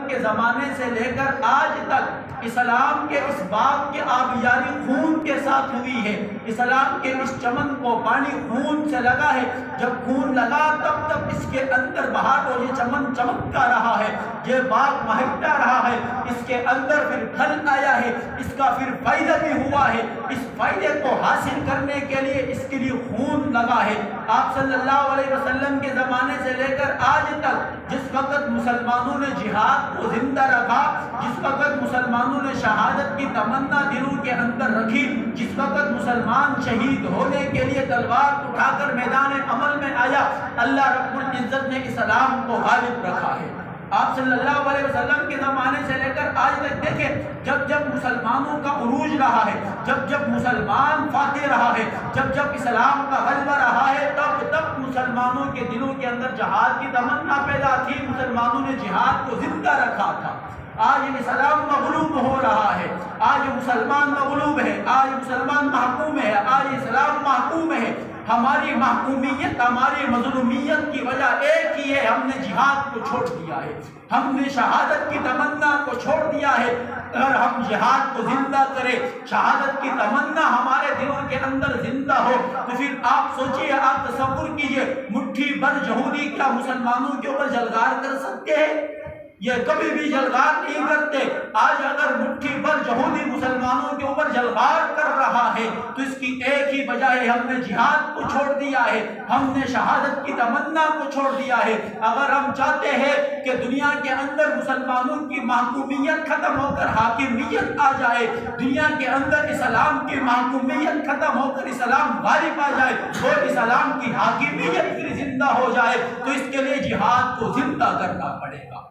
کے زمانے سے لے کر آج تک اسلام کے اس باغ کی آبیاری خون کے ساتھ ہوئی ہے۔ اسلام کے اس چمن کو پانی خون سے لگا ہے۔ جب خون لگا تب تک اس کے اندر بہار اور یہ چمن چمکتا رہا ہے، یہ باغ مہکتا رہا ہے، اس کے اندر پھر پھل آیا ہے، اس کا پھر فائدہ بھی ہوا ہے۔ اس فائدے کو حاصل کرنے کے لیے اس کے لیے خون لگا ہے۔ آپ صلی اللہ علیہ وسلم کے زمانے سے لے کر آج تک جس وقت مسلمانوں نے جہاد کو زندہ رکھا، جس وقت مسلمانوں نے شہادت کی تمنا دلوں کے اندر رکھی، جس وقت مسلمان شہید ہونے کے لیے تلوار اٹھا کر میدان عمل میں آیا، اللہ رب العزت نے اسلام کو غالب رکھا ہے۔ آپ صلی اللہ علیہ وسلم کے زمانے سے لے کر آج تک دیکھیں، جب جب مسلمانوں کا عروج رہا ہے، جب جب مسلمان فاتح رہا ہے، جب جب اسلام کا غلبہ رہا ہے، تب تب مسلمانوں کے دلوں کے اندر جہاد کی تمنا پیدا تھی، مسلمانوں نے جہاد کو زندہ رکھا تھا۔ آج اسلام مغلوب ہو رہا ہے، آج مسلمان مغلوب ہے، آج مسلمان محکوم ہے، آج اسلام محکوم ہے۔ ہماری محکومیت، ہماری مظلومیت کی وجہ ایک ہی ہے، ہم نے جہاد کو چھوڑ دیا ہے، ہم نے شہادت کی تمنا کو چھوڑ دیا ہے۔ اگر ہم جہاد کو زندہ کریں، شہادت کی تمنا ہمارے دلوں کے اندر زندہ ہو، تو پھر آپ سوچئے، آپ تصور کیجئے، مٹھی بھر یہودی کیا مسلمانوں کے اوپر جلغار کر سکتے ہیں؟ یہ کبھی بھی جلغار نہیں کرتے۔ آج اگر مٹھی بھر یہودی مسلمانوں کے اوپر جلغار کر رہا ہے تو اس کی ایک ہی وجہ ہے، ہم نے جہاد کو چھوڑ دیا ہے، ہم نے شہادت کی تمنا کو چھوڑ دیا ہے۔ اگر ہم چاہتے ہیں کہ دنیا کے اندر مسلمانوں کی محکومیت ختم ہو کر حاکمیت آ جائے، دنیا کے اندر اسلام کی محکومیت ختم ہو کر اسلام غالب آ جائے اور اسلام کی حاکمیت پھر زندہ ہو جائے، تو اس کے لیے جہاد کو زندہ کرنا پڑے گا۔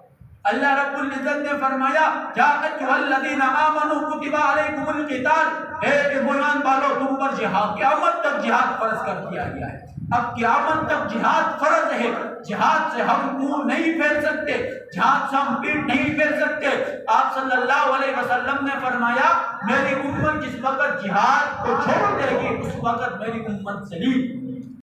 اللہ رب العزت نے فرمایا، یا ایھا الذین آمنوا کتب علیکم القتال، اے ایمان والو تم پر جہاد، قیامت تک جہاد فرض کر دیا گیا ہے۔ اب قیامت تک جہاد فرض ہے، جہاد سے ہم منہ نہیں پھیر سکتے، جہاد سے ہم پیٹ نہیں پھیر سکتے۔ آپ صلی اللہ علیہ وسلم نے فرمایا، میری امت جس وقت جہاد کو چھوڑ دے گی اس وقت میری امت سے نہیں